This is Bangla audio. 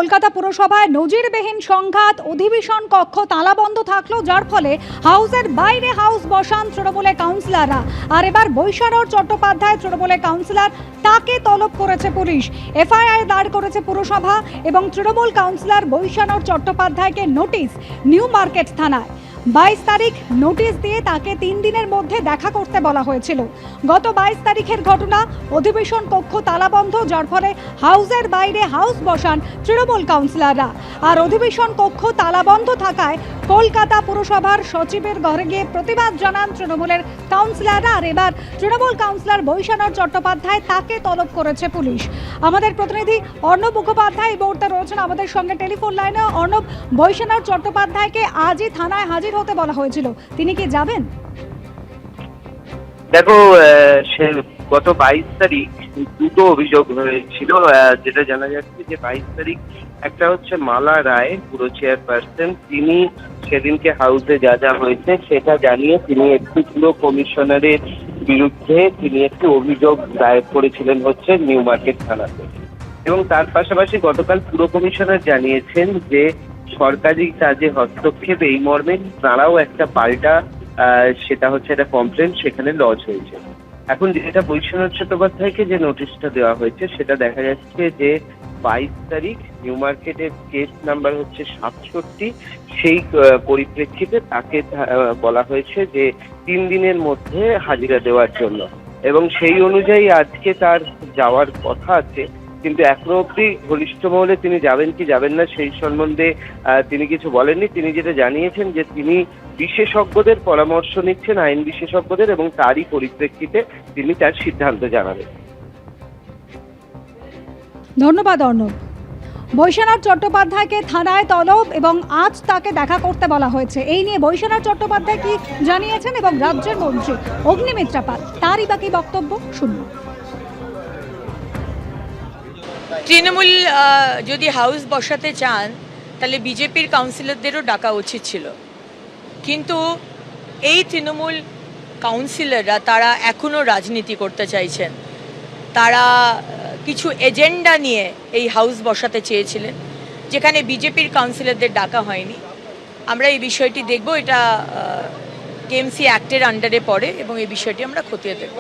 কলকাতা পুরসভায় নজিরবিহীন সংঘাত, অধিবেশন কক্ষ তালাবন্ধ থাকলো, যার ফলে হাউসের বাইরে হাউস বসান তৃণমূলের কাউন্সিলররা। আর এবার বৈশারদ চট্টোপাধ্যায় তৃণমূলের কাউন্সিলর, তাকে তলব করেছে পুলিশ। এফআইআর দায়ের করেছে পুরসভা এবং তৃণমূল কাউন্সিলর বৈশারদ চট্টোপাধ্যায়কে নোটিশ নিউ মার্কেট থানায়। 22 তারিখ নোটিশ দিয়ে তাকে 3 দিনের মধ্যে দেখা করতে বলা হয়েছিল। গত 22 তারিখের ঘটনা, অধিবেশন কক্ষ তালাবন্ধ, যার ফলে হাউসের বাইরে হাউস বসান তৃণমূল কাউন্সিলররা। আর অধিবেশন কক্ষ তালাবন্ধ থাকায় কলকাতা পুরসভার সচিবের ঘরে গিয়ে প্রতিবাদ জানান তৃণমূলের কাউন্সিলররা। আর এবার তৃণমূল কাউন্সিলর বৈশারদ চট্টোপাধ্যায়, তাকে তলব করেছে পুলিশ। আমাদের প্রতিনিধি অর্ণব মুখোপাধ্যায় এই মুহূর্তে রয়েছেন আমাদের সঙ্গে টেলিফোন লাইনে। অর্ণব, বৈশারদ চট্টোপাধ্যায়কে আজই থানায় হাজির হতে বলা হয়েছিল, তিনি কি যাবেন? দেখো, সে গত 22 তারিখ দুটো অভিযোগ হয়েছিল। যেটা জানা যাচ্ছে যে 22 তারিখ একটা হচ্ছে মালা রায়, পুরো চেয়ারপারসন, তিনি সেদিনকে হাউসে যা যা হয়েছে সেটা জানিয়ে তিনি একটি পুরো কমিশনারের বিরুদ্ধে তিনি একটি অভিযোগ দায়ের করেছিলেন হচ্ছে নিউ মার্কেট থানাতে। এবং তার পাশাপাশি গতকাল পুরো কমিশনার জানিয়েছেন যে সরকারি কাজে হস্তক্ষেপ এই মর্মে তারাও একটা পাল্টা সেটা হচ্ছে একটা কমপ্লেন সেখানে লজ হয়েছে। এখন যেটা বৈশারদ চট্টোপাধ্যায়কে যে নোটিশটা দেওয়া হয়েছে সেটা দেখা যাচ্ছে যে 22 তারিখ নিউ মার্কেটের কেস নাম্বার হচ্ছে 67, সেই পরিপ্রেক্ষিতে তাকে বলা হয়েছে যে 3 দিনের মধ্যে হাজিরা দেওয়ার জন্য, এবং সেই অনুযায়ী আজকে তার যাওয়ার কথা আছে। কিন্তু এখনো অব্দি ঘনিষ্ঠ মহলে তিনি যাবেন কি যাবেন না সেই সম্বন্ধে তিনি কিছু বলেননি। তিনি যেটা জানিয়েছেন যে তিনি বিশেষজ্ঞদের পরামর্শ নিচ্ছেন, আইন বিশেষজ্ঞদের, এবং তারই পরিপ্রেক্ষিতে তিনি তার সিদ্ধান্ত জানাবেন। ধন্যবাদ অর্ণব। বৈশারদ চট্টোপাধ্যায়কে থানায় তলব এবং আজ তাকে দেখা করতে বলা হয়েছে। এই নিয়ে বৈশারদ চট্টোপাধ্যায় কি জানিয়েছেন এবং রাজ্যের মন্ত্রী অগ্নিমিত্রা পাল তারই বাকি বক্তব্য শুনুন। তৃণমূল যদি হাউস বসাতে চান তাহলে বিজেপির কাউন্সিলরদেরও ডাকা উচিত ছিল, কিন্তু এই তৃণমূল কাউন্সিলররা তারা এখনও রাজনীতি করতে চাইছেন। তারা কিছু এজেন্ডা নিয়ে এই হাউস বসাতে চেয়েছিলেন, যেখানে বিজেপির কাউন্সিলরদের ডাকা হয়নি। আমরা এই বিষয়টি দেখব, এটা কেএমসি অ্যাক্টের আন্ডারে পড়ে এবং এই বিষয়টি আমরা খতিয়ে দেখব।